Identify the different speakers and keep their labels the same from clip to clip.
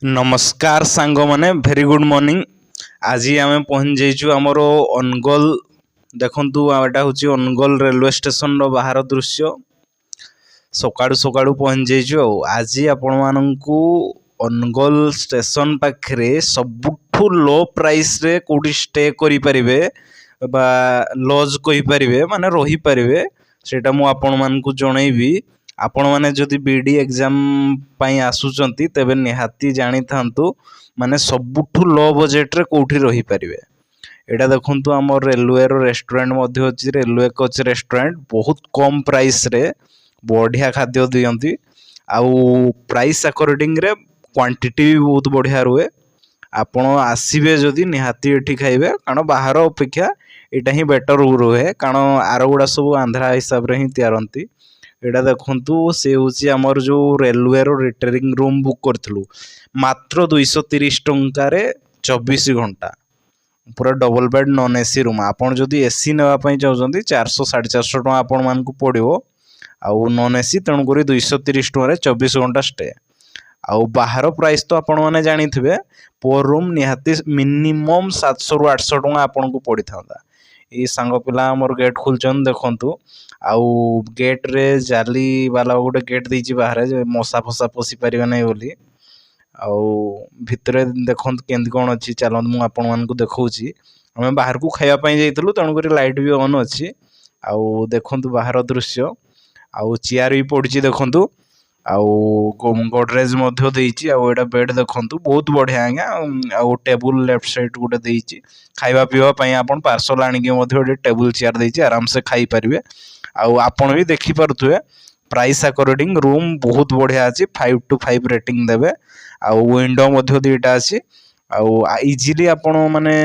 Speaker 1: नमस्कार सांग माने भेरी गुड मॉर्निंग। आज आम पहुँच जाइचु आमर अनुगोल। देखु एटा हूँ अनुगोल रेलवे स्टेशन बाहर दृश्य। सकाळु सकाळु पहुँच जाइचु। आज आपण मानकु अनुगोल स्टेशन पाखरे सबुठु लो प्राइस रे कोठी स्टे करि परिबे बा लॉज कहि परिबे माने रही परिबे सेटा मु आपण मानकु जणैबी। आपण माने जदि बीडी एग्जाम पई आसुचंती तेबे निहाती जानि थांतु माने सबुठु लो बजेट रे कोठी रही परिबे। एटा देखंतु हमर रेलवे रो रेस्टोरेंट मध्ये अछि। रेलवे कोच रेस्टोरेंट बहुत कम प्राइस रे बढ़िया खाद्य दियंती। आउ प्राइस अकॉर्डिंग रे क्वांटिटी भी बहुत बढ़िया रुए। आपण आसीबे जदि निहाती एठी खाइबे कारण बाहर अपेक्षा एटा ही बेटर रुए कारण आरगुड़ा सब आंध्रा हिसाब रे ही तैयारंती। एटा देखंतु से होची हमर जो रेलवे रो रिटेयरिंग रूम बुक करथलु मात्र 230 टंका रे 24 घंटा पूरा double bed non AC room. आपण जदि एसी नेवा पई चाहउचंती 400 450 टका आपण मान को पड़िवो। आउ नॉन एसी तेणु करी 230 टका रे 24 घंटा स्टे। आउ बाहर प्राइस तो आपण माने जानी थिबे पर रूम निहाती मिनिमम 700 रु 800 टका आपण को पड़ी थांदा। ई सांग पिला हमर गेट खुलचन देखंतु। आउ गेट रे जाली वाला गोटे गेट देछि बाहर जे मशा फसा पसी परिबे नै बोली। आउ भितरे देखंतु केंदी कोन अछि चलन मु आपण मान को देखौछि। हम बाहर को खाइबा पई जाइतलु तेणु करी लाइट भी ऑन अछि। आउ देखंतु बाहर दृश्य आउ चेयर भी पड़छि देखंतु। आउ गोडरेज मध्य देछि। आउ एटा बेड देखंतु बहुत बढ़िया आज्ञा। आउ टेबुल लेफ्ट साइड गोटे देछि खाइबा पीबा पई आपण पार्सल आनि के मध्य गोटे टेबुल चेयर देछि आराम से खाई परिबे। आउ आपण भी देखि पारुथुए प्राइस अकॉर्डिंग रूम बहुत बढ़िया अछि। 5 to 5 रेटिंग देबे। आउ विंडो मध्य दुईटा अछि। आउ इजीली आपण माने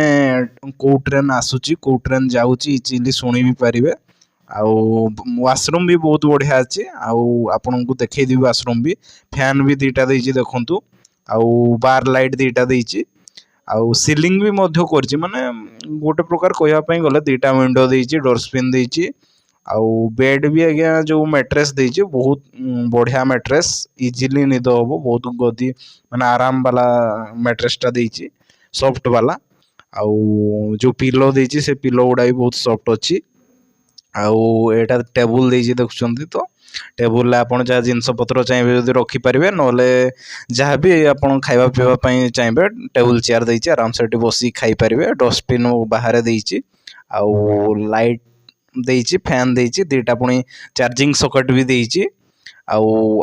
Speaker 1: को ट्रेन आसुची को ट्रेन जाउची इजीली सुनी भी परिबे। आउ वाशरूम भी बहुत बढ़िया अछि। आउ आपण को देखै दिबी वाशरूम भी फैन भी दुईटा देछि देखंतु। आउ बार लाइट दुईटा देछि। आउ सीलिंग भी मध्य करछि माने गोटे प्रकार कहया पई गले दुईटा विंडो देछि डोर स्क्रीन देछि। आउ बेड भी आज्ञा जो मैट्रेस देछि बहुत बढ़िया मैट्रेस इजीली निद होबो। बहुत गदी माने आराम वाला मैट्रेस टा देछि सॉफ्ट वाला। आउ जो पिलो देछि से पिलो गुडा भी बहुत सॉफ्ट अछि। आउ एटा टेबुल देछि देखुचंती तो टेबुल ला आपण जा जिंस पत्र चाहिबे जदि रखि परिबे नले जहाँ भी आपण खाइबा पीबा पई चाहिबे टेबुल चेयर देछि आराम से बसी खाई परिबे। डस्टबिन बाहर देछि। आउ लाइट देछि फैन देछि दुईटा पुणी चार्जिंग सॉकेट भी देछि। आउ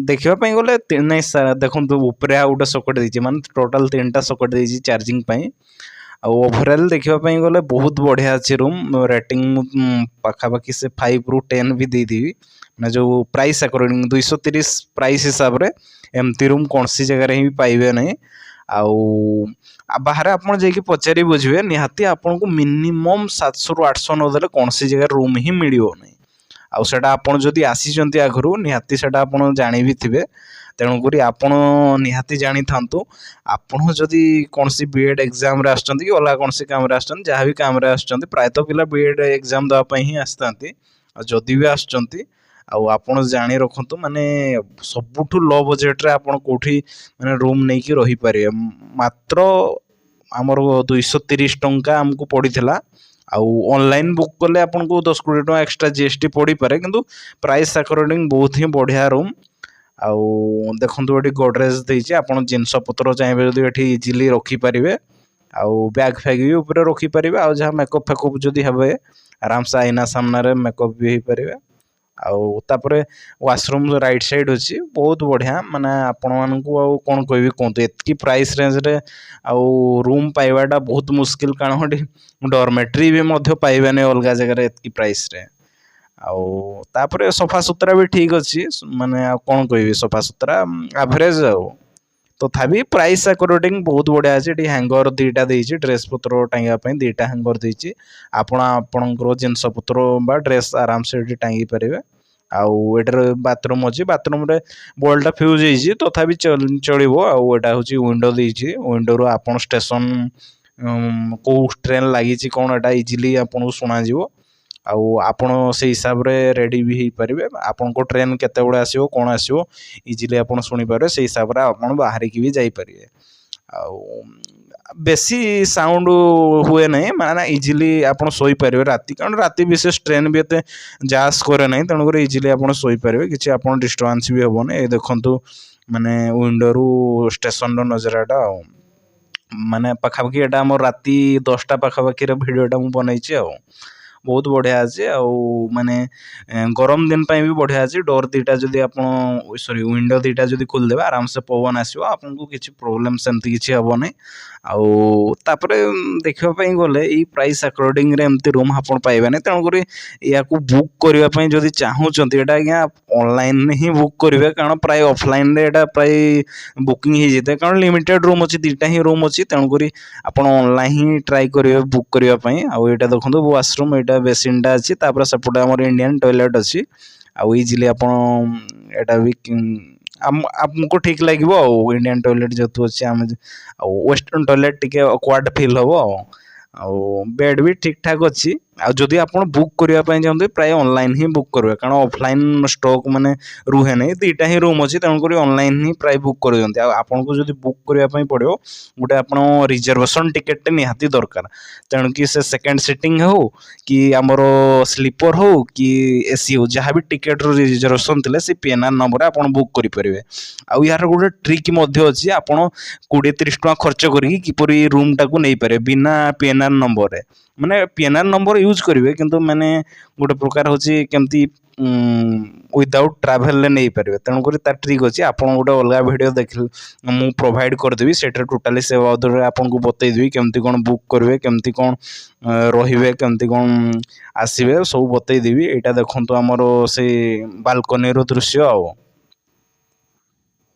Speaker 1: देखिबा पई गले नै देखंतु ऊपरे आ गोटे सॉकेट देछि माने टोटल 3टा सॉकेट देछि चार्जिंग पई। आउ ओवरऑल देखिबा पई गले बहुत बढ़िया अछि रूम। रेटिंग पाखा पाखी से 5 रु 10 भी दे देबी ना जो प्राइस अकॉर्डिंग 230 प्राइस हिसाब रे एमती रूम कोनसी जगह रे ही पाइबे नै। आउ बाहर आपण जेकी पचारि बुझिबे निहाती आपण को मिनिमम 700 रु 800 न देले कोनसी जगह रूम ही मिलियो नै। आउ सेटा आपण जदि आसीचंती आगरु निहाती सेटा आपण जानि भी थिबे तेणु करी आपण निहाती जानि थांतु। आपण जदि कोनसी बीएड एग्जाम रे आछंती कि ओला कोनसी काम रे आछंती जहाँ भी काम रे आछंती प्रायतः पिला बीएड एग्जाम दवा पई ही आछंती। जदि भी आछंती आउ आपण जानि रखंतु माने सबुठु लो बजेट रे आपण कोठी माने रूम नै कि रही पारे मात्र हमर 230 टंका हमको पड़ीथिला। आउ ऑनलाइन बुक कले आपन को 10-20 टका एक्स्ट्रा जीएसटी पड़ी पारे किंतु प्राइस अकॉर्डिंग बहुत ही बढ़िया रूम। आउ देखंतु एठी गोडरेज देछि आपन जिंस पत्र चाहिबे जदि एठी इजीली रखि परिबे। आउ बैग फैग भी ऊपर रखि परिबे। आउ जहाँ मेकअप फेकअप जदि हेबे आराम से आईना सामने रे मेकअप भी हे परिबे। आउ तापरे वाशरूम राइट साइड अछि बहुत बढ़िया माने आपण मान को आउ कोन कहबी कोंतु एतकी प्राइस रेंज रे आउ रूम पाइबाटा बहुत मुश्किल कारण हटी डॉर्मेट्री भी मध्य पाइबे नै अलगा जगह रे एतकी प्राइस रे। आउ तापरे सफा सुतरा भी ठीक अछि माने कोन कहबी सफा सुतरा एवरेज आउ तथापि प्राइस अकॉर्डिंग बहुत बढ़िया अछि। एटी हैंगर दुईटा देछि ड्रेस पत्र टांगिया पई दुईटा हैंगर देछि आपण आपनकर जिंस पत्र बा ड्रेस आराम से एटी टांगी परिबे। आउ एटर बाथरूम अछि बाथरूम रे बॉल टा फ्यूज हेछि तथापि चलिबो। आउ एटा होछि विंडो देछि विंडो रो आपण स्टेशन को ट्रेन लागि छि कोन एटा इजीली आपण सुना जिवो। ଆଉ ଆପଣ ସେଇ ହିସାବରେ ରେଡ଼ି ବି ହେଇପାରିବେ। ଆପଣଙ୍କ ଟ୍ରେନ୍ କେତେବେଳେ ଆସିବ କ'ଣ ଆସିବ ଇଜିଲି ଆପଣ ଶୁଣିପାରିବେ, ସେଇ ହିସାବରେ ଆପଣ ବାହାରିକି ବି ଯାଇପାରିବେ। ଆଉ ବେଶୀ ସାଉଣ୍ଡ ହୁଏ ନାହିଁ, ମାନେ ଇଜିଲି ଆପଣ ଶୋଇପାରିବେ ରାତି, କାରଣ ରାତି ବିଶେଷ ଟ୍ରେନ୍ ବି ଏତେ ଯାସ୍ କରେ ନାହିଁ, ତେଣୁକରି ଇଜିଲି ଆପଣ ଶୋଇପାରିବେ, କିଛି ଆପଣ ଡିଷ୍ଟର୍ବାନ୍ସ ବି ହେବନି। ଏ ଦେଖନ୍ତୁ ମାନେ ୱିଣ୍ଡୋରୁ ଷ୍ଟେସନର ନଜରାଟା ଆଉ ମାନେ ପାଖାପାଖି ଏଇଟା ଆମର ରାତି 10ଟା ପାଖାପାଖିର ଭିଡ଼ିଓଟା ମୁଁ ବନେଇଛି ଆଉ ବହୁତ ବଢ଼ିଆ ଅଛି। ଆଉ ମାନେ ଗରମ ଦିନ ପାଇଁ ବି ବଢ଼ିଆ ଅଛି। ଡୋର୍ ଦୁଇଟା ଯଦି ଆପଣ ସରି ୱିଣ୍ଡୋ ଦୁଇଟା ଯଦି ଖୋଲିଦେବେ ଆରାମସେ ପବନ ଆସିବ, ଆପଣଙ୍କୁ କିଛି ପ୍ରୋବ୍ଲେମ୍ ସେମିତି କିଛି ହେବନି। ଆଉ ତାପରେ ଦେଖିବା ପାଇଁ ଗଲେ ଏଇ ପ୍ରାଇସ୍ ଆକର୍ଡ଼ିଂରେ ଏମିତି ରୁମ୍ ଆପଣ ପାଇବେନି, ତେଣୁକରି ୟାକୁ ବୁକ୍ କରିବା ପାଇଁ ଯଦି ଚାହୁଁଛନ୍ତି ଏଇଟା ଆଜ୍ଞା ଅନଲାଇନ୍ରେ ହିଁ ବୁକ୍ କରିବେ, କାରଣ ପ୍ରାୟ ଅଫଲାଇନ୍ରେ ଏଇଟା ପ୍ରାୟ ବୁକିଂ ହେଇଯାଇଥାଏ, କାରଣ ଲିମିଟେଡ଼ ରୁମ୍ ଅଛି, 2ଟା ହିଁ ରୁମ୍ ଅଛି, ତେଣୁକରି ଆପଣ ଅନଲାଇନ୍ ହିଁ ଟ୍ରାଏ କରିବେ ବୁକ୍ କରିବା ପାଇଁ। ଆଉ ଏଇଟା ଦେଖନ୍ତୁ ୱାସରୁମ୍, ଏଇଟା ବେସିନ୍ଟା ଅଛି, ତାପରେ ସେପଟେ ଆମର ଇଣ୍ଡିଆନ୍ ଟଏଲେଟ୍ ଅଛି। ଆଉ ଇଜିଲି ଆପଣ ଏଇଟା ବି ଆମକୁ ଠିକ୍ ଲାଗିବ ଆଉ ଇଣ୍ଡିଆନ୍ ଟଏଲେଟ୍ ଯେହେତୁ ଅଛି, ଆମେ ଆଉ ୱେଷ୍ଟର୍ଣ୍ଣ ଟଏଲେଟ୍ ଟିକେ ଅକ୍ୱାର୍ଡ ଫିଲ୍ ହେବ। ଆଉ ବେଡ୍ ବି ଠିକ୍ ଠାକ୍ ଅଛି। ଆଉ ଯଦି ଆପଣ ବୁକ୍ କରିବା ପାଇଁ ଚାହୁଁଥିବେ ପ୍ରାୟ ଅନଲାଇନ୍ ହିଁ ବୁକ୍ କରିବେ, କାରଣ ଅଫଲାଇନ୍ ଷ୍ଟକ୍ ମାନେ ରୁହେ ନାହିଁ, 2ଟା ହିଁ ରୁମ୍ ଅଛି, ତେଣୁକରି ଅନଲାଇନ୍ ହିଁ ପ୍ରାୟ ବୁକ୍ କରିଦିଅନ୍ତି। ଆଉ ଆପଣଙ୍କୁ ଯଦି ବୁକ୍ କରିବା ପାଇଁ ପଡ଼ିବ ଗୋଟେ ଆପଣ ରିଜର୍ଭେସନ୍ ଟିକେଟ୍ଟେ ନିହାତି ଦରକାର, ତେଣୁକି ସେ ସେକେଣ୍ଡ ସିଟିଂ ହେଉ କି ଆମର ସ୍ଲିପର୍ ହେଉ କି ଏସି ହେଉ, ଯାହା ବି ଟିକେଟ୍ର ରିଜର୍ଭେସନ୍ ଥିଲେ ସେ PNR ନମ୍ବରରେ ଆପଣ ବୁକ୍ କରିପାରିବେ। ଆଉ ଏହାର ଗୋଟେ ଟ୍ରିକ୍ ମଧ୍ୟ ଅଛି, ଆପଣ 20-30 ଟଙ୍କା ଖର୍ଚ୍ଚ କରିକି କିପରି ରୁମ୍ଟାକୁ ନେଇପାରିବେ ବିନା PNR ନମ୍ବରରେ, ମାନେ PNR ନମ୍ବର ୟୁଜ୍ କରିବେ କିନ୍ତୁ ମାନେ ଗୋଟେ ପ୍ରକାର ହେଉଛି କେମିତି ୱିଦାଉଟ୍ ଟ୍ରାଭେଲରେ ନେଇପାରିବେ। ତେଣୁକରି ତା ଟ୍ରିକ୍ ଅଛି, ଆପଣ ଗୋଟେ ଅଲଗା ଭିଡ଼ିଓ ଦେଖିଲେ ମୁଁ ପ୍ରୋଭାଇଡ଼ କରିଦେବି, ସେଇଟାରେ ଟୋଟାଲି ସେ ବାବଦରେ ଆପଣଙ୍କୁ ବତେଇଦେବି କେମିତି କ'ଣ ବୁକ୍ କରିବେ, କେମିତି କ'ଣ ରହିବେ, କେମିତି କ'ଣ ଆସିବେ, ସବୁ ବତେଇଦେବି। ଏଇଟା ଦେଖନ୍ତୁ ଆମର ସେଇ ବାଲକୋନିର ଦୃଶ୍ୟ ଆଉ